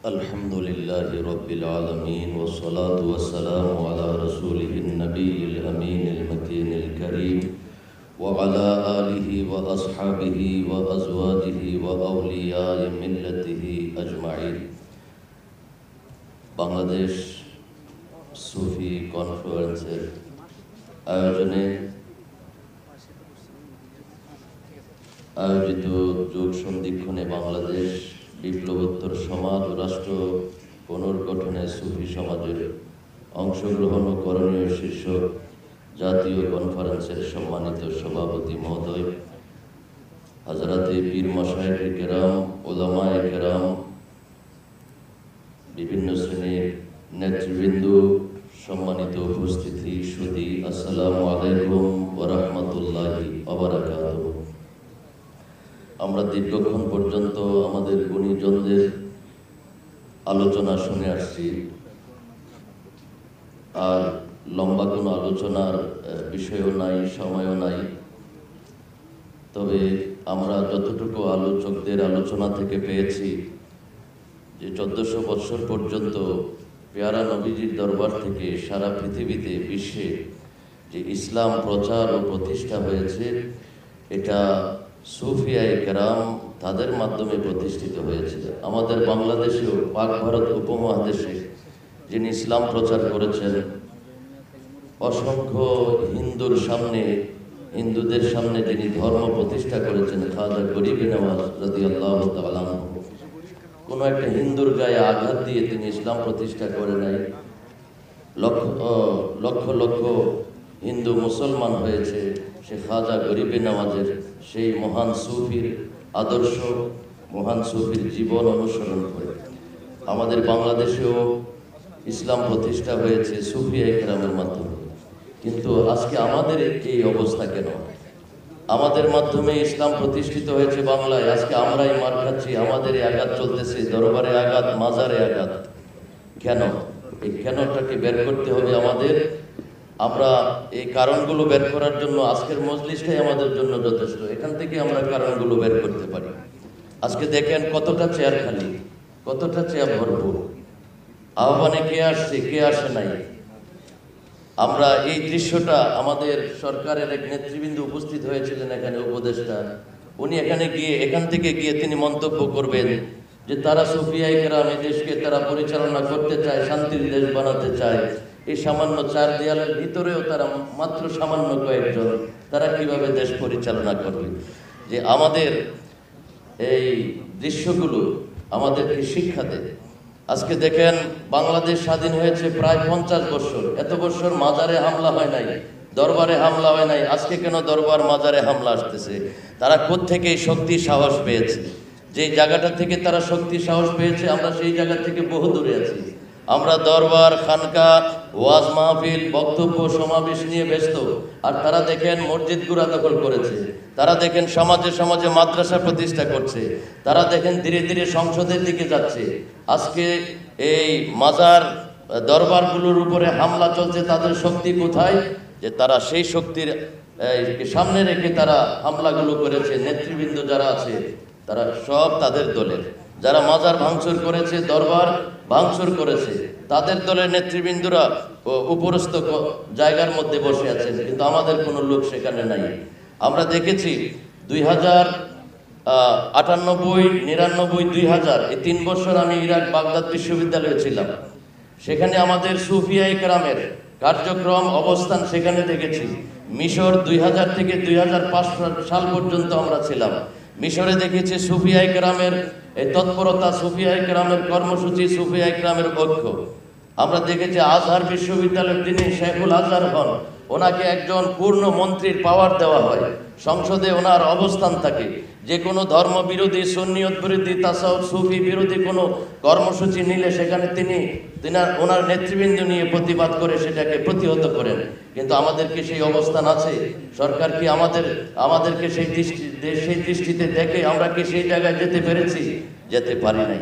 الحمد لله رب العالمين والصلاة والسلام على رسوله النبي الأمين المكين الكريم وعلى آله وأصحابه وأزواجه وأولياء ملته أجمعين বাংলাদেশ সুফি কনফারেন্সের আয়োজনে আয়োজিত যোগ সন্ধিক্ষণে বাংলাদেশ বিপ্লবোত্তর সমাজ ও রাষ্ট্র পুনর্গঠনে সুফি সমাজের অংশগ্রহণ ও করণীয় শীর্ষক জাতীয় কনফারেন্সের সম্মানিত সভাপতি মহোদয়, হযরতে পীর মাশায়েখ কেরাম, উলামায়ে কেরাম, বিভিন্ন শ্রেণীর নেতৃবৃন্দ, সম্মানিত উপস্থিতি, সুধী, আসসালামু আলাইকুম ওয়া রাহমাতুল্লাহি ওয়া বারাকাতুহু। আমরা দীর্ঘক্ষণ পর্যন্ত আমাদের গুণীজনদের আলোচনা শুনে আসছি, আর লম্বা কোনো আলোচনার বিষয়ও নাই, সময়ও নাই। তবে আমরা যতটুকু আলোচকদের আলোচনা থেকে পেয়েছি যে 1400 বছর পর্যন্ত পেয়ারা নবীজির দরবার থেকে সারা পৃথিবীতে, বিশ্বে যে ইসলাম প্রচার ও প্রতিষ্ঠা হয়েছে, এটা সুফিয়ায়ে কেরাম তাদের মাধ্যমে প্রতিষ্ঠিত হয়েছে। আমাদের বাংলাদেশেও, পাক ভারত উপমহাদেশে যিনি ইসলাম প্রচার করেছেন, অসংখ্য হিন্দুদের সামনে যিনি ধর্ম প্রতিষ্ঠা করেছেন, খাজা গরিব নওয়াজ রাদিয়াল্লাহু তাআলা আনহু, কোনো একটা হিন্দুর গায়ে আঘাত দিয়ে তিনি ইসলাম প্রতিষ্ঠা করে নাই। লক্ষ লক্ষ হিন্দু মুসলমান হয়েছে সে খাজা গরিব নওয়াজের সেই মহান সুফির আদর্শ, মহান সুফির জীবন অনুসরণ করে। আমাদের বাংলাদেশেও ইসলাম প্রতিষ্ঠা হয়েছে সুফিয়ায়ে কেরামের মাধ্যমে। কিন্তু আজকে আমাদের এই অবস্থা কেন? আমাদের মাধ্যমে ইসলাম প্রতিষ্ঠিত হয়েছে বাংলায়, আজকে আমরাই মার খাচ্ছি, আমাদের আঘাত চলতেছে, দরবারে আঘাত, মাজারে আঘাত। কেন? এই কেনটাকে বের করতে হবে আমাদের। আমরা এই কারণগুলো বের করার জন্য আজকের মজলিসটাই আমাদের জন্য যথেষ্ট। এখান থেকে আমরা কারণগুলো বের করতে পারি। আজকে দেখেন কতটা চেয়ার খালি, কতটা চেয়ার ভরপুর। আহ্বানে কে আসছে, কে আসে নাই। আমরা এই দৃশ্যটা, আমাদের সরকারের এক নেতৃবৃন্দ উপস্থিত হয়েছিলেন এখানে, উপদেষ্টা, উনি এখান থেকে গিয়ে তিনি মন্তব্য করবেন যে তারা সুফিয়ায়ে কেরাম এই দেশকে তারা পরিচালনা করতে চায়, শান্তির দেশ বানাতে চায়। এই সামান্য 4 দেয়ালের ভিতরেও তারা মাত্র সামান্য কয়েকজন, তারা কিভাবে দেশ পরিচালনা করবে? যে আমাদের এই দৃশ্যগুলো আমাদেরকে শিক্ষা দেয়। আজকে দেখেন বাংলাদেশ স্বাধীন হয়েছে প্রায় 50 বছর। এত বছর মাজারে হামলা হয় নাই, দরবারে হামলা হয় নাই। আজকে কেন দরবার মাজারে হামলা আসতেছে? তারা কোত্থেকে এই শক্তি সাহস পেয়েছে? যে জায়গাটা থেকে তারা শক্তি সাহস পেয়েছে, আমরা সেই জায়গা থেকে বহু দূরে আছি। আমরা দরবার, খানকা, ওয়াজ মাহফিল, বক্তব্য, সমাবেশ নিয়ে ব্যস্ত। আর তারা দেখেন মসজিদগুলো দখল করেছে, তারা দেখেন সমাজে সমাজে মাদ্রাসা প্রতিষ্ঠা করছে, তারা দেখেন ধীরে ধীরে সংসদের দিকে যাচ্ছে। আজকে এই মাজার দরবারগুলোর উপরে হামলা চলছে, তাদের শক্তি কোথায়? যে তারা সেই শক্তির সামনে রেখে তারা হামলাগুলো করেছে। নেতৃবৃন্দ যারা আছে তারা সব তাদের দলের, যারা মাজার ভাঙচুর করেছে, দরবার ভাঙচুর করেছে, তাদের দলের নেতৃবৃন্দরা উপরস্থ জায়গার মধ্যে বসে আছেন, কিন্তু আমাদের কোনো লোক সেখানে নাই। আমরা দেখেছি 2098, 99, 2000 এই 3 বছর আমি ইরাক বাগদাদ বিশ্ববিদ্যালয়ে ছিলাম। সেখানে আমাদের সুফিয়ায়ে কেরামের কার্যক্রম, অবস্থান সেখানে দেখেছি। মিশর 2000 থেকে 2005 সাল পর্যন্ত আমরা ছিলাম। মিশরে দেখেছি সুফিয়ায়ে কেরামের এই তৎপরতা, সুফিয়ায়ে কেরামের কর্মসূচি, সুফিয়ায়ে কেরামের ঐক্য। আমরা দেখেছি আজহার বিশ্ববিদ্যালয়ের যিনি শেখুল আজহার হন, ওনাকে একজন পূর্ণ মন্ত্রীর পাওয়ার দেওয়া হয়, সংসদে ওনার অবস্থান থাকে। যে কোনো ধর্ম বিরোধী, সুন্নিয়ত বিরোধী, তাসাউফ সুফি বিরোধী কোনো কর্মসূচি নিলে সেখানে তিনি ওনার নেতৃবৃন্দ নিয়ে প্রতিবাদ করে সেটাকে প্রতিহত করেন। কিন্তু আমাদেরকে সেই অবস্থান আছে? সরকার কি আমাদেরকে সেই দৃষ্টিতে দেখে আমরা কি সেই জায়গায় যেতে পেরেছি? যেতে পারি নাই।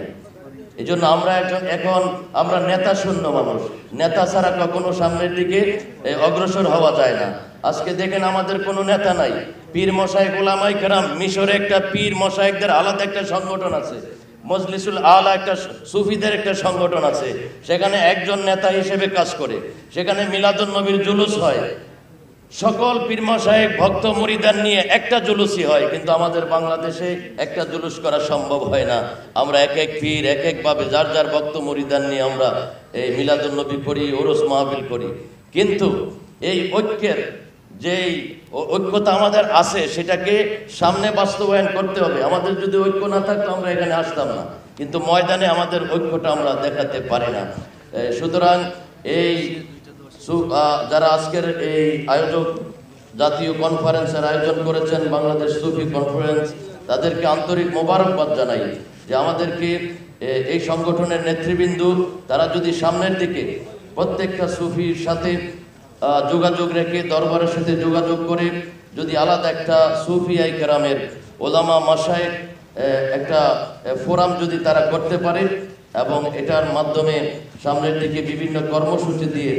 এই জন্য আমরা নেতা শূন্য মানুষ। নেতা ছাড়া কখনো সামনের দিকে অগ্রসর হওয়া যায় না। আজকে দেখেন আমাদের কোনো নেতা নাই। পীর মশায়েখ, উলামায়ে কেরাম, মিশরে একটা পীর মশায়েকদের আলাদা একটা সংগঠন আছে। মজলিসুল আলা একটা সুফিদের একটা সংগঠন আছে, সেখানে একজন নেতা হিসেবে কাজ করে, সেখানে মিলাদুন নবীর জুলুস হয়, সকল পীর মাশায়েখ ভক্ত মুরিদান নিয়ে একটা জুলুসই হয়। কিন্তু আমাদের বাংলাদেশে একটা জুলুস করা সম্ভব হয় না। আমরা এক এক পীর এক একভাবে যার যার ভক্ত মুরিদান নিয়ে আমরা এই মিলাদুন নবী করি, ওরস মাহফিল করি। কিন্তু এই ঐক্যের যেই ঐক্যতা আমাদের আছে সেটাকে সামনে বাস্তবায়ন করতে হবে। আমাদের যদি ঐক্য না থাকতো আমরা এখানে আসতাম না, কিন্তু ময়দানে আমাদের ঐক্যটা আমরা দেখাতে পারি না। সুতরাং এই যারা আজকের এই আয়োজক জাতীয় কনফারেন্সের আয়োজন করেছেন, বাংলাদেশ সুফি কনফারেন্স, তাদেরকে আন্তরিক মোবারকবাদ জানাই যে আমাদেরকে এই সংগঠনের নেতৃবৃন্দ তারা যদি সামনের দিকে প্রত্যেকটা সুফির সাথে যোগাযোগ রেখে, দরবারের সাথে যোগাযোগ করে যদি আলাদা একটা সুফি কেরামের ওলামা মাশায়েখ একটা ফোরাম যদি তারা করতে পারে এবং এটার মাধ্যমে সামনের দিকে বিভিন্ন কর্মসূচি দিয়ে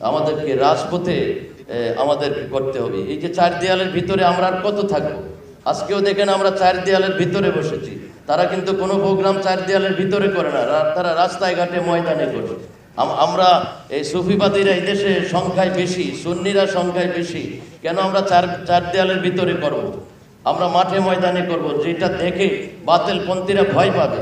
আমাদেরকে রাজপথে আমাদেরকে করতে হবে। এই যে চার দেয়ালের ভিতরে আমরা আর কত থাকবো? আজকেও দেখেন আমরা চার দেয়ালের ভিতরে বসেছি, তারা কিন্তু কোনো প্রোগ্রাম চার দেয়ালের ভিতরে করে না, তারা রাস্তায় ঘাটে ময়দানে করে। আমরা এই সুফিবাদীরা এই দেশে সংখ্যায় বেশি, সুন্নিরা সংখ্যায় বেশি, কেন আমরা চার দেয়ালের ভিতরে করব? আমরা মাঠে ময়দানে করব, যেটা দেখে বাতিলপন্থীরা ভয় পাবে।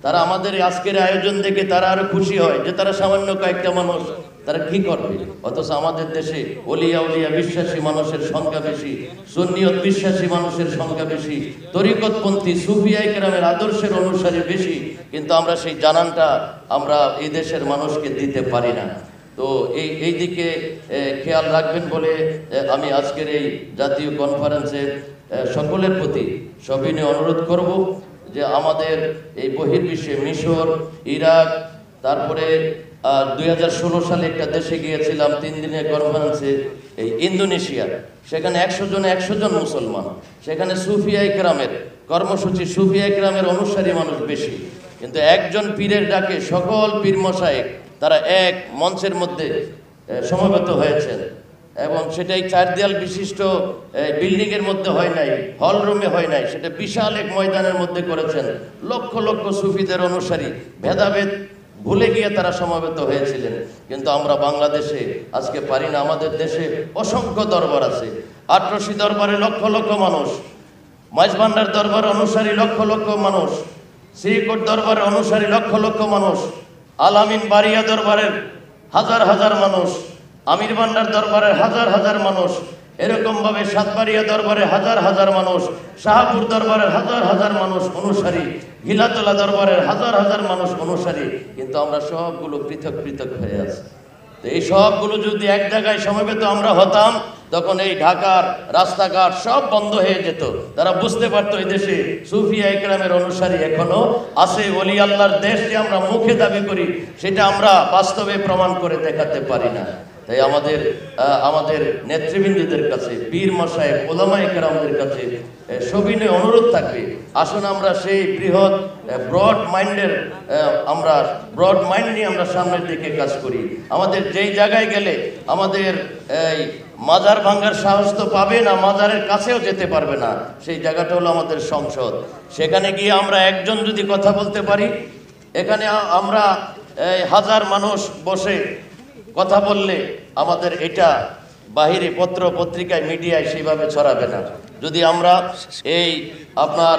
তারা আমাদের আজকের আয়োজন দেখে তারা আরো খুশি হয় যে তারা সামান্য কয়েকটা মানুষ, তারা কি করবে? অথচ আমাদের দেশে ওলিয়া উলিয়া বিশ্বাসী মানুষের সংখ্যা বেশি, সুন্নিয়ত বিশ্বাসী মানুষের সংখ্যা বেশি, তরিকতপন্থী সুফিয়া কেরামের আদর্শের অনুসারী বেশি, কিন্তু আমরা সেই জানানটা আমরা এই দেশের মানুষকে দিতে পারি না। তো এই দিকে খেয়াল রাখবেন বলে আমি আজকের এই জাতীয় কনফারেন্সের সকলের প্রতি সবিনয় অনুরোধ করব যে আমাদের এই বহির্বিশ্বে মিশর, ইরাক, তারপরে 2016 সালে একটা দেশে গিয়েছিলাম 3 দিনের কনফারেন্সে, এই ইন্দোনেশিয়া, সেখানে 100 জন মুসলমান, সেখানে সুফিয়া কেরামের কর্মসূচি, সুফিয়া কেরামের অনুসারী মানুষ বেশি, কিন্তু একজন পীরের ডাকে সকল পীর মশায়েখ তারা এক মঞ্চের মধ্যে সমবেত হয়েছেন, এবং সেটাই চার দেয়াল বিশিষ্ট বিল্ডিং এর মধ্যে হয় নাই, হল রুমে হয় নাই, সেটা বিশাল এক ময়দানের মধ্যে করেছেন। লক্ষ লক্ষ সুফিদের অনুসারী ভেদাভেদ ভুলে গিয়ে তারা সমবেত হয়েছিলেন। কিন্তু আমরা বাংলাদেশে আজকে পারি না। আমাদের দেশে অসংখ্য দরবার আছে, আটরশি দরবারে লক্ষ লক্ষ মানুষ, মাঝভান্ডার দরবার অনুসারী লক্ষ লক্ষ মানুষ, শ্রীকোট দরবারে অনুসারী লক্ষ লক্ষ মানুষ, আলামিন বাড়িয়া দরবারের হাজার হাজার মানুষ, আমির ভান্ডার দরবারের হাজার হাজার মানুষ, এরকম ভাবে সাতবাড়িয়া দরবারে হাজার হাজার মানুষ, শাহপুর দরবারের হাজার হাজার মানুষ অনুসারী, গিলাতলা দরবারের হাজার হাজার মানুষ অনুসারী, কিন্তু আমরা সবগুলো পৃথক পৃথক হয়ে আছি। তো এই সবগুলো যদি এক জায়গায় সমবেত আমরা হতাম, তখন এই ঢাকার রাস্তাঘাট সব বন্ধ হয়ে যেত। তারা বুঝতে পারতো এই দেশে সুফিয়া ইকরামের অনুসারী এখনো আছে। ওলি আল্লাহর দেশ যে আমরা মুখে দাবি করি, সেটা আমরা বাস্তবে প্রমাণ করে দেখাতে পারি না। তাই আমাদের নেতৃবৃন্দদের কাছে, পীর মাশায়েখ ওলামায়ে কেরামদের কাছে সবিনয় অনুরোধ থাকবে, আসুন আমরা সেই বৃহৎ ব্রড মাইন্ড নিয়ে আমরা সামনের দিকে কাজ করি। আমাদের যেই জায়গায় গেলে আমাদের এই মাজার ভাঙ্গার সাহস তো পাবে না, মাজারের কাছেও যেতে পারবে না, সেই জায়গাটা হলো আমাদের সংসদ। সেখানে গিয়ে আমরা একজন যদি কথা বলতে পারি, এখানে আমরা হাজার মানুষ বসে কথা বললে আমাদের এটা বাহিরে পত্র পত্রিকায় মিডিয়ায় সেইভাবে ছড়াবে না। যদি আমরা এই আপনার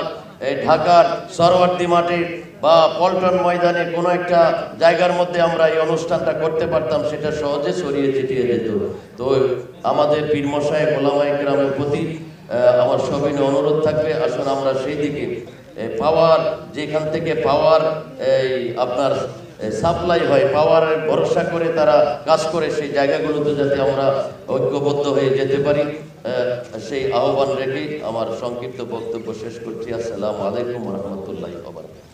ঢাকার সরওয়ার্দী মাঠে বা পল্টন ময়দানে কোনো একটা জায়গার মধ্যে আমরা এই অনুষ্ঠানটা করতে পারতাম, সেটা সহজে ছড়িয়ে ছিটিয়ে যেত। তো আমাদের পীর মশায়েখ ওলামায়ে কেরামের প্রতি আমার সবিনয় অনুরোধ থাকবে, আসুন আমরা সেই দিকে পাওয়ার, যেখান থেকে পাওয়ার আপনার সাপ্লাই হয়, পাওয়ারের ভরসা করে তারা কাজ করে, সেই জায়গাগুলোতে যাতে আমরা ঐক্যবদ্ধ হয়ে যেতে পারি, সেই আহ্বান রেখে আমার সংক্ষিপ্ত বক্তব্য শেষ করছি। আসসালামু আলাইকুম ওয়া রাহমাতুল্লাহি ওয়া বারাকাতুহু।